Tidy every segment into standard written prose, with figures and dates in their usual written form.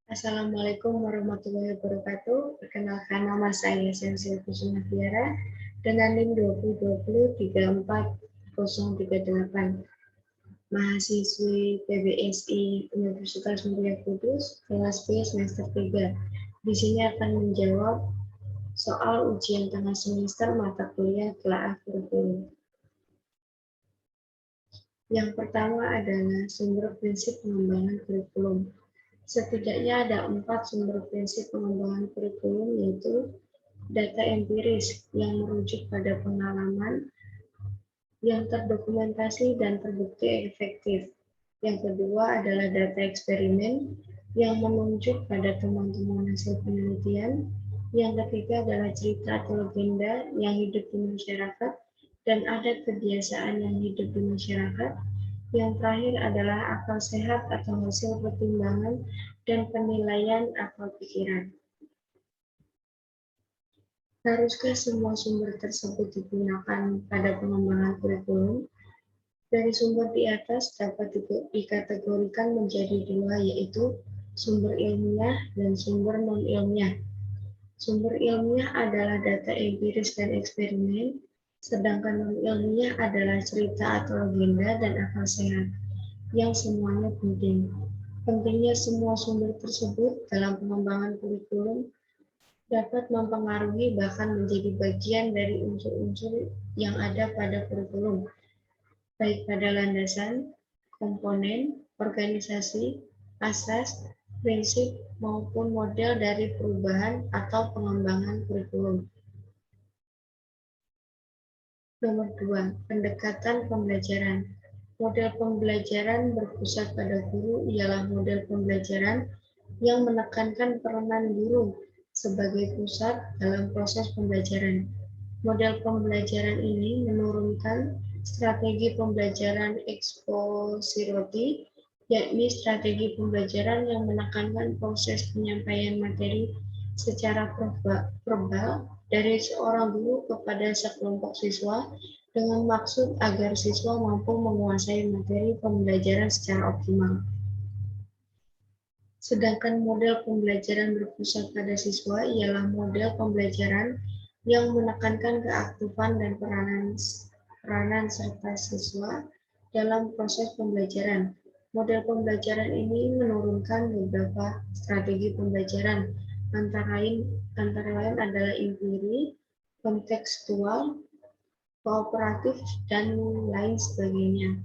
Assalamualaikum warahmatullahi wabarakatuh. Perkenalkan nama saya Sensil Kusuma Tiara dengan NIM 2020-34038. Mahasiswi PBSI Universitas Muria Kudus, kelas B semester 3. Di sini akan menjawab soal ujian tengah semester mata kuliah telaah kurikulum. Yang pertama adalah sumber prinsip pengembangan kurikulum. Setidaknya ada 4 sumber prinsip pengembangan kurikulum, yaitu data empiris yang merujuk pada pengalaman yang terdokumentasi dan terbukti efektif. Yang kedua adalah data eksperimen yang menunjuk pada teman-teman hasil penelitian. Yang ketiga adalah cerita atau legenda yang hidup di masyarakat dan adat kebiasaan yang hidup di masyarakat. Yang terakhir adalah akal sehat atau hasil pertimbangan dan penilaian akal pikiran. Haruskah semua sumber tersebut digunakan pada pengembangan kurikulum? Dari sumber di atas dapat dikategorikan menjadi dua, yaitu sumber ilmiah dan sumber non-ilmiah. Sumber ilmiah adalah data empiris dan eksperimen, sedangkan non-ilmiah adalah cerita atau legenda dan akal sehat, yang semuanya penting. Pentingnya semua sumber tersebut dalam pengembangan kurikulum dapat mempengaruhi bahkan menjadi bagian dari unsur-unsur yang ada pada kurikulum, baik pada landasan, komponen, organisasi, asas, prinsip, maupun model dari perubahan atau pengembangan kurikulum. Nomor 2, pendekatan pembelajaran. Model pembelajaran berpusat pada guru ialah model pembelajaran yang menekankan peranan guru sebagai pusat dalam proses pembelajaran. Model pembelajaran ini menurunkan strategi pembelajaran eksposiroti, yakni strategi pembelajaran yang menekankan proses penyampaian materi secara verbal dari seorang guru kepada sekelompok siswa dengan maksud agar siswa mampu menguasai materi pembelajaran secara optimal. Sedangkan model pembelajaran berpusat pada siswa ialah model pembelajaran yang menekankan keaktifan dan peranan serta siswa dalam proses pembelajaran. Model pembelajaran ini menurunkan beberapa strategi pembelajaran, antara lain adalah empiri, kontekstual, kooperatif, dan lain sebagainya.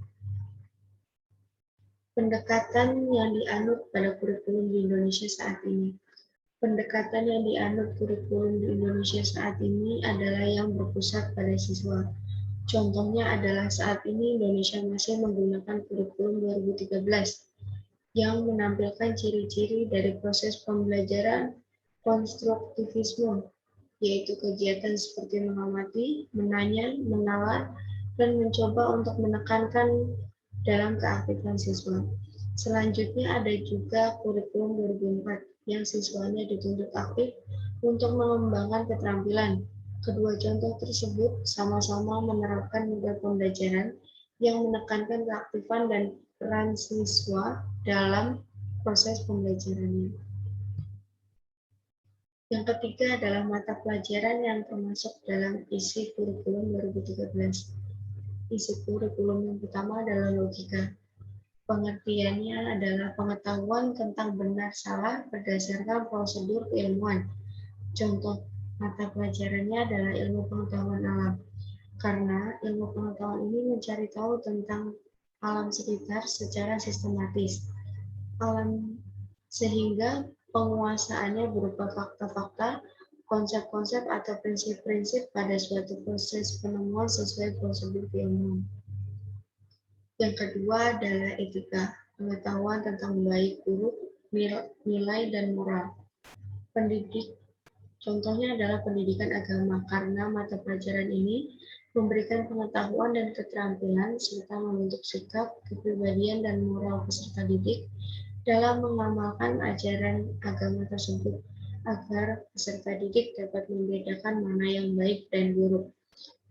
Pendekatan yang dianut pada kurikulum di Indonesia saat ini. Pendekatan yang dianut kurikulum di Indonesia saat ini adalah yang berpusat pada siswa. Contohnya adalah saat ini Indonesia masih menggunakan kurikulum 2013 yang menampilkan ciri-ciri dari proses pembelajaran konstruktivisme, yaitu kegiatan seperti mengamati, menanya, menalar, dan mencoba untuk menekankan dalam keaktifan siswa. Selanjutnya ada juga kurikulum 2004 yang siswanya dituntut aktif untuk mengembangkan keterampilan. Kedua contoh tersebut sama-sama menerapkan model pembelajaran yang menekankan keaktifan dan peran siswa dalam proses pembelajarannya. Yang ketiga adalah mata pelajaran yang termasuk dalam isi kurikulum 2013. Isi kurikulum yang pertama adalah logika. Pengertiannya adalah pengetahuan tentang benar salah berdasarkan prosedur keilmuan. Contoh mata pelajarannya adalah ilmu pengetahuan alam. Karena ilmu pengetahuan ini mencari tahu tentang alam sekitar secara sistematis. Sehingga penguasaannya berupa fakta-fakta, konsep-konsep atau prinsip-prinsip pada suatu proses penemuan sesuai prosedur keilmuan. Yang kedua adalah etika, pengetahuan tentang baik, buruk, nilai, dan moral. Contohnya adalah pendidikan agama, karena mata pelajaran ini memberikan pengetahuan dan keterampilan serta membentuk sikap, kepribadian, dan moral peserta didik dalam mengamalkan ajaran agama tersebut, agar peserta didik dapat membedakan mana yang baik dan buruk.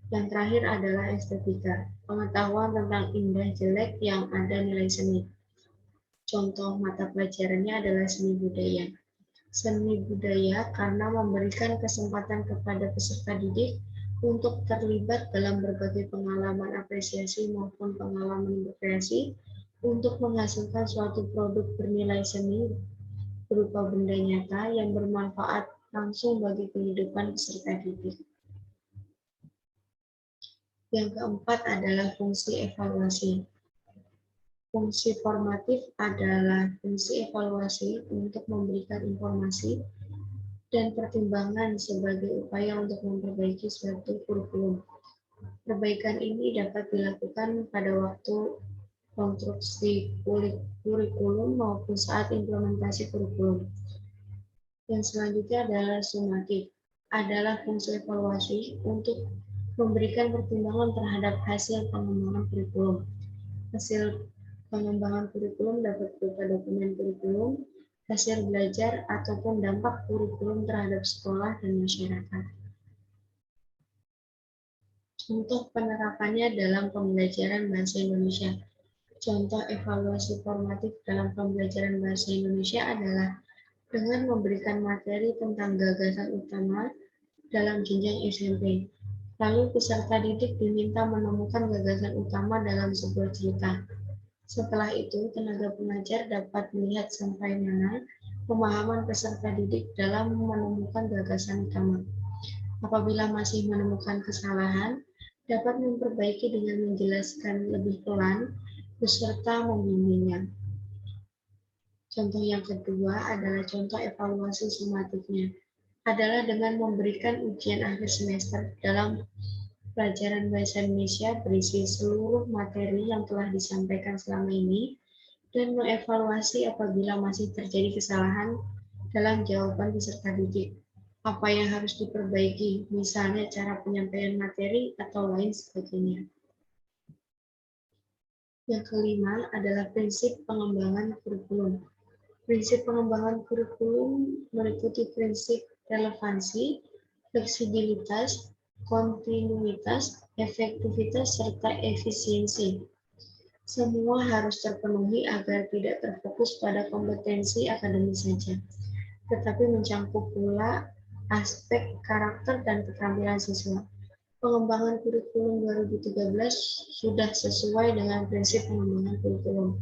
Yang terakhir adalah estetika, pengetahuan tentang indah jelek yang ada nilai seni. Contoh mata pelajarannya adalah seni budaya. Seni budaya karena memberikan kesempatan kepada peserta didik untuk terlibat dalam berbagai pengalaman apresiasi maupun pengalaman berkreasi untuk menghasilkan suatu produk bernilai seni berupa benda nyata yang bermanfaat langsung bagi kehidupan peserta didik. Yang keempat adalah fungsi evaluasi. Fungsi formatif adalah fungsi evaluasi untuk memberikan informasi dan pertimbangan sebagai upaya untuk memperbaiki suatu kurikulum. Perbaikan ini dapat dilakukan pada waktu konstruksi kurikulum maupun saat implementasi kurikulum. Yang selanjutnya adalah sumatif, adalah fungsi evaluasi untuk memberikan pertimbangan terhadap hasil pengembangan kurikulum. Hasil pengembangan kurikulum dapat berupa dokumen kurikulum, hasil belajar, ataupun dampak kurikulum terhadap sekolah dan masyarakat. Contoh penerapannya dalam pembelajaran bahasa Indonesia. Contoh evaluasi formatif dalam pembelajaran bahasa Indonesia adalah dengan memberikan materi tentang gagasan utama dalam jenjang SMP. Lalu peserta didik diminta menemukan gagasan utama dalam sebuah cerita. Setelah itu, tenaga pengajar dapat melihat sampai mana pemahaman peserta didik dalam menemukan gagasan utama. Apabila masih menemukan kesalahan, dapat memperbaiki dengan menjelaskan lebih pelan beserta membimbingnya. Contoh yang kedua adalah contoh evaluasi sumatifnya. Adalah dengan memberikan ujian akhir semester dalam pelajaran bahasa Indonesia berisi seluruh materi yang telah disampaikan selama ini dan mengevaluasi apabila masih terjadi kesalahan dalam jawaban peserta didik. Apa yang harus diperbaiki, misalnya cara penyampaian materi atau lain sebagainya. Yang kelima adalah prinsip pengembangan kurikulum. Prinsip pengembangan kurikulum meliputi prinsip relevansi, fleksibilitas, kontinuitas, efektivitas, serta efisiensi. Semua harus terpenuhi agar tidak terfokus pada kompetensi akademis saja, tetapi mencangkup pula aspek karakter dan keterampilan siswa. Pengembangan kurikulum 2013 sudah sesuai dengan prinsip pengembangan kurikulum.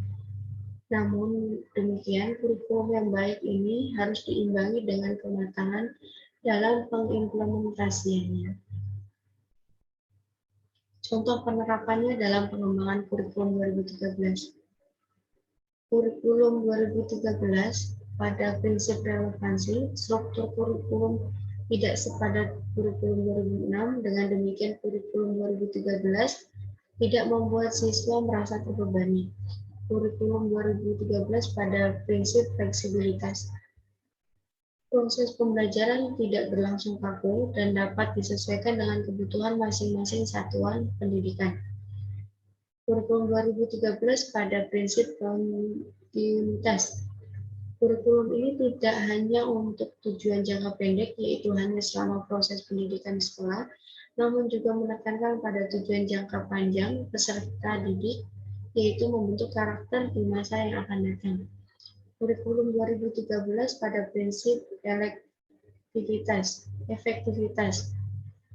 Namun demikian, kurikulum yang baik ini harus diimbangi dengan kematangan dalam pengimplementasiannya. Contoh penerapannya dalam pengembangan kurikulum 2013. Kurikulum 2013 pada prinsip relevansi, struktur kurikulum tidak sepadat kurikulum 2006, dengan demikian kurikulum 2013 tidak membuat siswa merasa terbebani. Kurikulum 2013 pada prinsip fleksibilitas. Proses pembelajaran tidak berlangsung kaku dan dapat disesuaikan dengan kebutuhan masing-masing satuan pendidikan. Kurikulum 2013 pada prinsip kontinuitas. Kurikulum ini tidak hanya untuk tujuan jangka pendek, yaitu hanya selama proses pendidikan di sekolah, namun juga menekankan pada tujuan jangka panjang peserta didik, yaitu membentuk karakter di masa yang akan datang. Kurikulum 2013 pada prinsip efektivitas.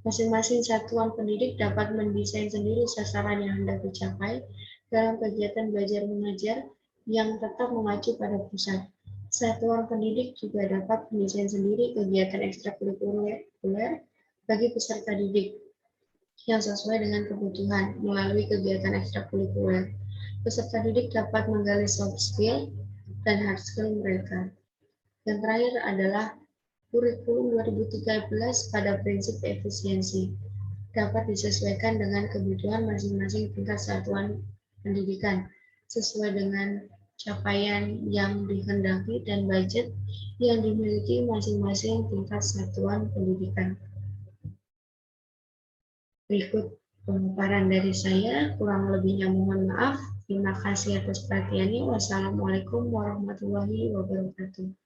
Masing-masing satuan pendidik dapat mendesain sendiri sasaran yang hendak dicapai dalam kegiatan belajar mengajar yang tetap mengacu pada pusat. Satuan pendidik juga dapat mendesain sendiri kegiatan ekstrakurikuler bagi peserta didik yang sesuai dengan kebutuhan melalui kegiatan ekstrakurikuler. Peserta didik dapat menggali soft skill dan hard skill mereka. Yang terakhir adalah kurikulum 2013 pada prinsip efisiensi. Dapat disesuaikan dengan kebutuhan masing-masing tingkat satuan pendidikan, sesuai dengan capaian yang dikehendaki dan budget yang dimiliki masing-masing tingkat satuan pendidikan. Berikut pemaparan dari saya, kurang lebihnya mohon maaf. Terima kasih atas perhatiannya. Wassalamualaikum warahmatullahi wabarakatuh.